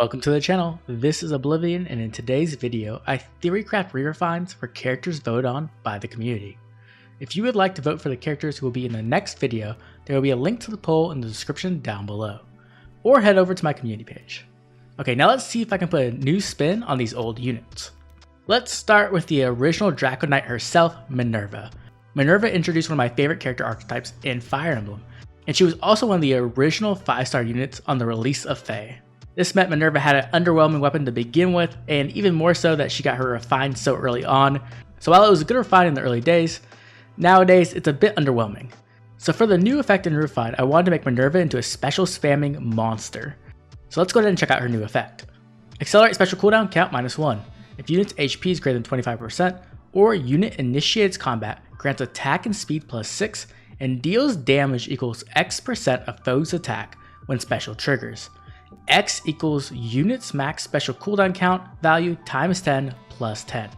Welcome to the channel. This is Oblivion, and in today's video, I theorycraft re-refines for characters voted on by the community. If you would like to vote for the characters who will be in the next video, there will be a link to the poll in the description down below, or head over to my community page. Okay, now let's see if I can put a new spin on these old units. Let's start with the original Draco Knight herself, Minerva. Minerva introduced one of my favorite character archetypes in Fire Emblem, and she was also one of the original 5-star units on the release of FEH. This meant Minerva had an underwhelming weapon to begin with, and even more so that she got her refined so early on. So while it was a good refine in the early days, nowadays it's a bit underwhelming. So for the new effect in Refine, I wanted to make Minerva into a special spamming monster. So let's go ahead and check out her new effect. Accelerate special cooldown count -1. If unit's HP is greater than 25%, or unit initiates combat, grants attack and speed +6, and deals damage equals X% of foe's attack when special triggers. X equals unit's max special cooldown count value times 10 plus 10.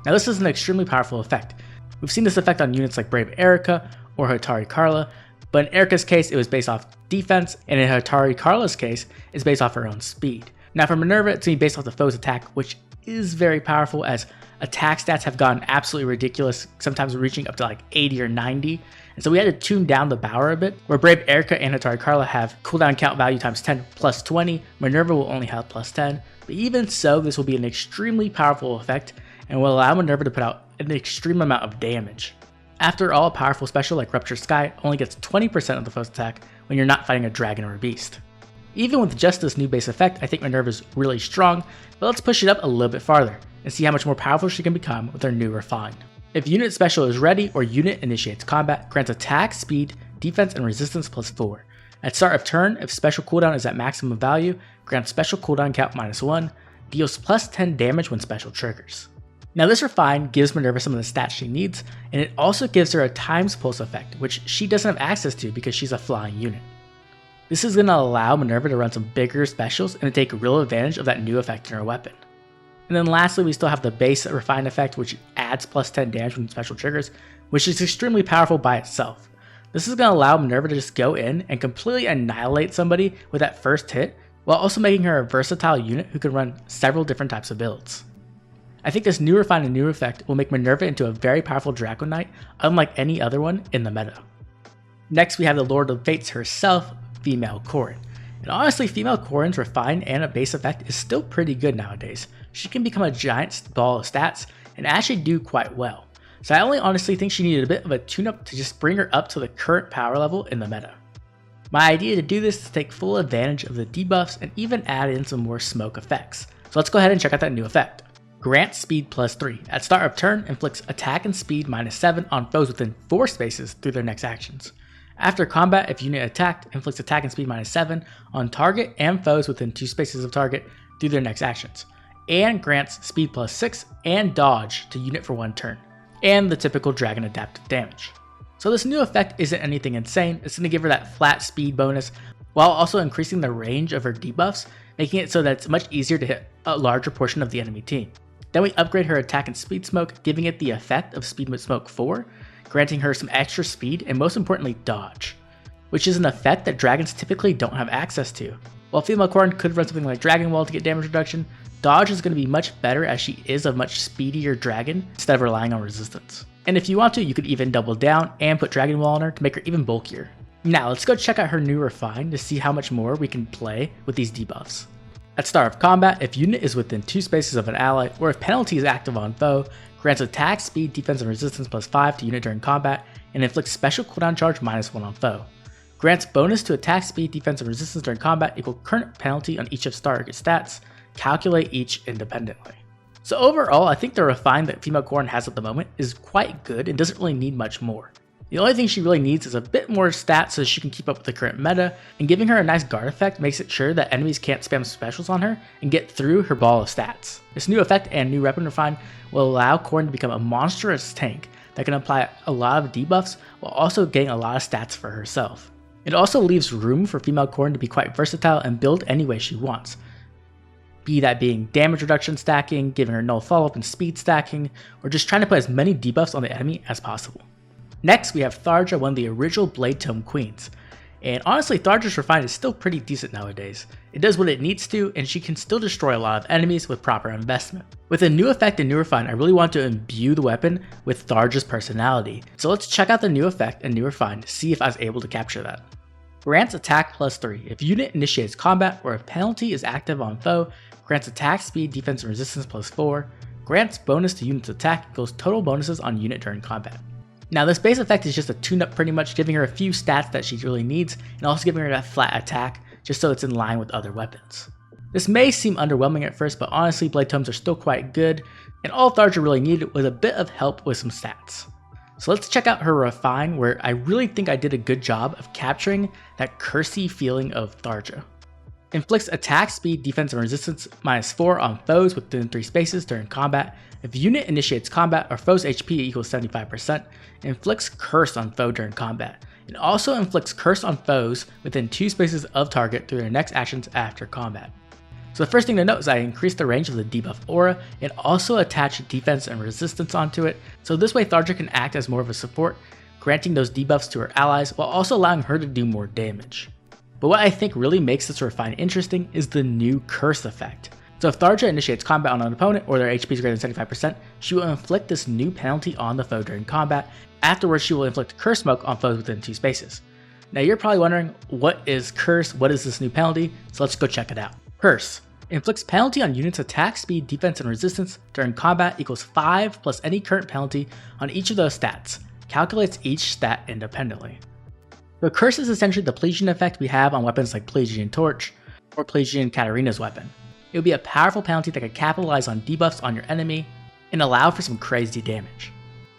Now this is an extremely powerful effect. We've seen this effect on units like Brave Erica or Hatari Carla, but in Erica's case it was based off defense, and in Hatari Carla's case it's based off her own speed. Now for Minerva it's going to be based off the foe's attack, which is very powerful as attack stats have gone absolutely ridiculous, sometimes reaching up to like 80 or 90. And so we had to tune down the power a bit, where Brave Erica and Hatari Carla have cooldown count value times 10 plus 20, Minerva will only have plus 10, but even so this will be an extremely powerful effect and will allow Minerva to put out an extreme amount of damage. After all, a powerful special like Rupture Sky only gets 20% of the foe's attack when you're not fighting a dragon or a beast. Even with just this new base effect, I think Minerva is really strong, but let's push it up a little bit farther and see how much more powerful she can become with her new refine. If unit special is ready or unit initiates combat, grants attack, speed, defense, and resistance +4. At start of turn, if special cooldown is at maximum value, grants special cooldown count -1, deals +10 damage when special triggers. Now this refine gives Minerva some of the stats she needs, and it also gives her a times pulse effect, which she doesn't have access to because she's a flying unit. This is going to allow Minerva to run some bigger specials and to take real advantage of that new effect in her weapon. And then lastly, we still have the base refine effect, which adds +10 damage when special triggers, which is extremely powerful by itself. This is going to allow Minerva to just go in and completely annihilate somebody with that first hit, while also making her a versatile unit who can run several different types of builds. I think this new refine and new effect will make Minerva into a very powerful Draco Knight, unlike any other one in the meta. Next we have the Lord of Fates herself, female Corrin. And honestly, female Corrin's refine and a base effect is still pretty good nowadays. She can become a giant ball of stats and actually do quite well. So I only honestly think she needed a bit of a tune-up to just bring her up to the current power level in the meta. My idea to do this is to take full advantage of the debuffs and even add in some more smoke effects. So let's go ahead and check out that new effect. Grant speed +3. At start of turn, inflicts attack and speed -7 on foes within 4 spaces through their next actions. After combat, if unit attacked, inflicts attack and speed -7 on target and foes within 2 spaces of target through their next actions, and grants speed +6 and dodge to unit for 1 turn, and the typical dragon adaptive damage. So this new effect isn't anything insane, it's going to give her that flat speed bonus while also increasing the range of her debuffs, making it so that it's much easier to hit a larger portion of the enemy team. Then we upgrade her attack and speed smoke, giving it the effect of speed with smoke 4, granting her some extra speed and most importantly dodge, which is an effect that dragons typically don't have access to. While female Corrin could run something like Dragon Wall to get damage reduction, dodge is going to be much better as she is a much speedier dragon instead of relying on resistance. And if you want to, you could even double down and put Dragon Wall on her to make her even bulkier. Now let's go check out her new refine to see how much more we can play with these debuffs. At start of combat, if unit is within 2 spaces of an ally, or if penalty is active on foe, grants attack, speed, defense, and resistance +5 to unit during combat, and inflicts special cooldown charge -1 on foe. Grants bonus to attack, speed, defense, and resistance during combat equal current penalty on each of target stats, calculate each independently. So overall, I think the refine that female Corrin has at the moment is quite good and doesn't really need much more. The only thing she really needs is a bit more stats so she can keep up with the current meta, and giving her a nice guard effect makes it sure that enemies can't spam specials on her and get through her ball of stats. This new effect and new weapon refine will allow Corrin to become a monstrous tank that can apply a lot of debuffs while also getting a lot of stats for herself. It also leaves room for female Corrin to be quite versatile and build any way she wants, be that being damage reduction stacking, giving her null follow-up and speed stacking, or just trying to put as many debuffs on the enemy as possible. Next, we have Tharja, one of the original Blade Tome Queens. And honestly, Tharja's Refine is still pretty decent nowadays. It does what it needs to, and she can still destroy a lot of enemies with proper investment. With a new effect in New Refine, I really want to imbue the weapon with Tharja's personality. So let's check out the new effect in New Refine to see if I was able to capture that. Grants attack +3. If unit initiates combat or if penalty is active on foe, grants attack, speed, defense, and resistance +4. Grants bonus to unit's attack equals total bonuses on unit during combat. Now this base effect is just a tune-up, pretty much giving her a few stats that she really needs and also giving her that flat attack just so it's in line with other weapons. This may seem underwhelming at first, but honestly blade tomes are still quite good, and all Tharja really needed was a bit of help with some stats. So let's check out her Refine, where I really think I did a good job of capturing that cursey feeling of Tharja. Inflicts attack, speed, defense, and resistance -4 on foes within 3 spaces during combat. If unit initiates combat or foe's HP equals 75%, inflicts curse on foe during combat. It also inflicts curse on foes within 2 spaces of target through their next actions after combat. So the first thing to note is I increased the range of the debuff aura and also attached defense and resistance onto it, so this way Tharja can act as more of a support, granting those debuffs to her allies while also allowing her to do more damage. But what I think really makes this Refine interesting is the new curse effect. So if Tharja initiates combat on an opponent or their HP is greater than 75%, she will inflict this new penalty on the foe during combat. Afterwards, she will inflict curse smoke on foes within 2 spaces. Now you're probably wondering, what is curse? What is this new penalty? So let's go check it out. Curse inflicts penalty on units' attack, speed, defense, and resistance during combat equals 5 plus any current penalty on each of those stats. Calculates each stat independently. The curse is essentially the Plesian effect we have on weapons like Plesian Torch or Plesian Katarina's weapon. It would be a powerful penalty that could capitalize on debuffs on your enemy and allow for some crazy damage.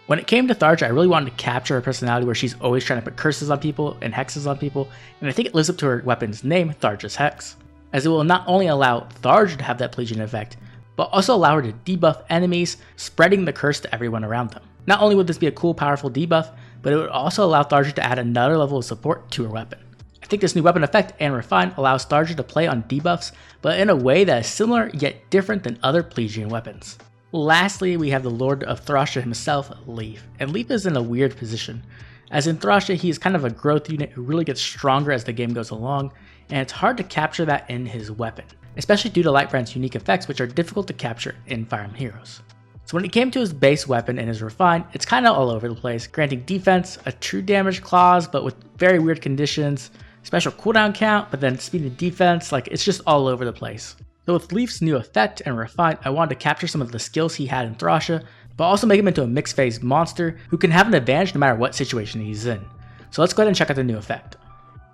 When it came to Tharja, I really wanted to capture her personality where she's always trying to put curses on people and hexes on people, and I think it lives up to her weapon's name, Tharja's Hex, as it will not only allow Tharja to have that Plesian effect, but also allow her to debuff enemies, spreading the curse to everyone around them. Not only would this be a cool, powerful debuff, but it would also allow Tharja to add another level of support to her weapon. I think this new weapon effect and Refine allows Tharja to play on debuffs, but in a way that is similar yet different than other Plesian weapons. Lastly, we have the Lord of Tharja himself, Leif, and Leif is in a weird position. As in Tharja, he is kind of a growth unit who really gets stronger as the game goes along, and it's hard to capture that in his weapon, especially due to Lightbrand's unique effects, which are difficult to capture in Fire Emblem Heroes. So when it came to his base weapon and his Refine, it's kind of all over the place, granting defense, a true damage clause, but with very weird conditions, special cooldown count, but then speed and defense, like it's just all over the place. So with Leif's new effect and Refine, I wanted to capture some of the skills he had in Tharja, but also make him into a mixed phase monster who can have an advantage no matter what situation he's in. So let's go ahead and check out the new effect.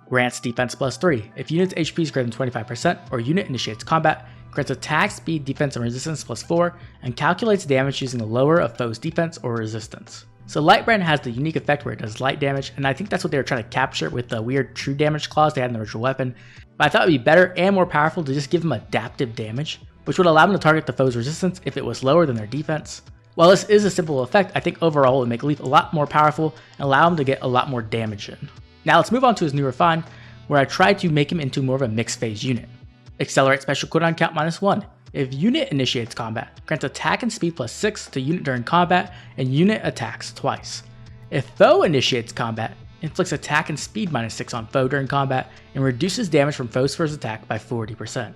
Grants defense +3. If unit's HP is greater than 25% or unit initiates combat, grants attack, speed, defense, and resistance +4, and calculates damage using the lower of foe's defense or resistance. So Lightbrand has the unique effect where it does light damage, and I think that's what they were trying to capture with the weird true damage clause they had in the original weapon, but I thought it would be better and more powerful to just give them adaptive damage, which would allow them to target the foe's resistance if it was lower than their defense. While this is a simple effect, I think overall it would make Leif a lot more powerful and allow him to get a lot more damage in. Now let's move on to his new Refine, where I tried to make him into more of a mixed phase unit. Accelerate special cooldown count -1. If unit initiates combat, grants attack and speed +6 to unit during combat, and unit attacks twice. If foe initiates combat, inflicts attack and speed -6 on foe during combat, and reduces damage from foe's first attack by 40%.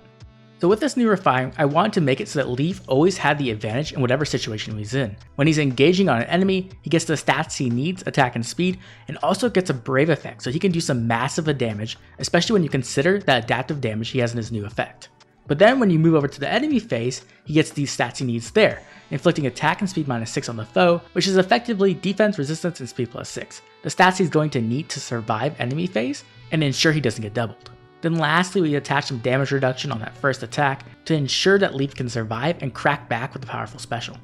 So with this new Refine, I wanted to make it so that Leif always had the advantage in whatever situation he's in. When he's engaging on an enemy, he gets the stats he needs, attack and speed, and also gets a brave effect, so he can do some massive damage, especially when you consider the adaptive damage he has in his new effect. But then when you move over to the enemy phase, he gets these stats he needs there, inflicting attack and speed -6 on the foe, which is effectively defense, resistance, and speed +6, the stats he's going to need to survive enemy phase and ensure he doesn't get doubled. Then lastly, we attach some damage reduction on that first attack to ensure that Leif can survive and crack back with a powerful special.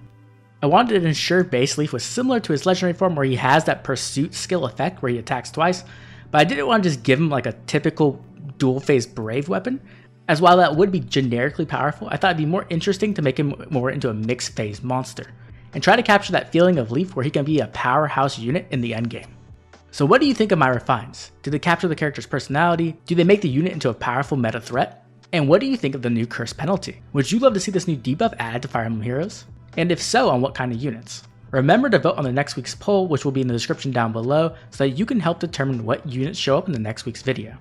I wanted to ensure base Leif was similar to his legendary form where he has that pursuit skill effect where he attacks twice, but I didn't want to just give him like a typical dual phase brave weapon, as while that would be generically powerful, I thought it'd be more interesting to make him more into a mixed phase monster, and try to capture that feeling of Leif where he can be a powerhouse unit in the endgame. So what do you think of my refines? Do they capture the character's personality? Do they make the unit into a powerful meta threat? And what do you think of the new curse penalty? Would you love to see this new debuff added to Fire Emblem Heroes? And if so, on what kind of units? Remember to vote on the next week's poll, which will be in the description down below, so that you can help determine what units show up in the next week's video.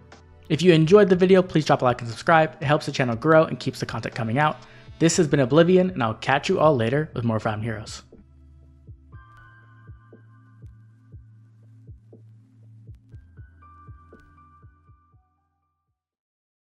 If you enjoyed the video, please drop a like and subscribe. It helps the channel grow and keeps the content coming out. This has been Oblivion, and I'll catch you all later with more Found Heroes.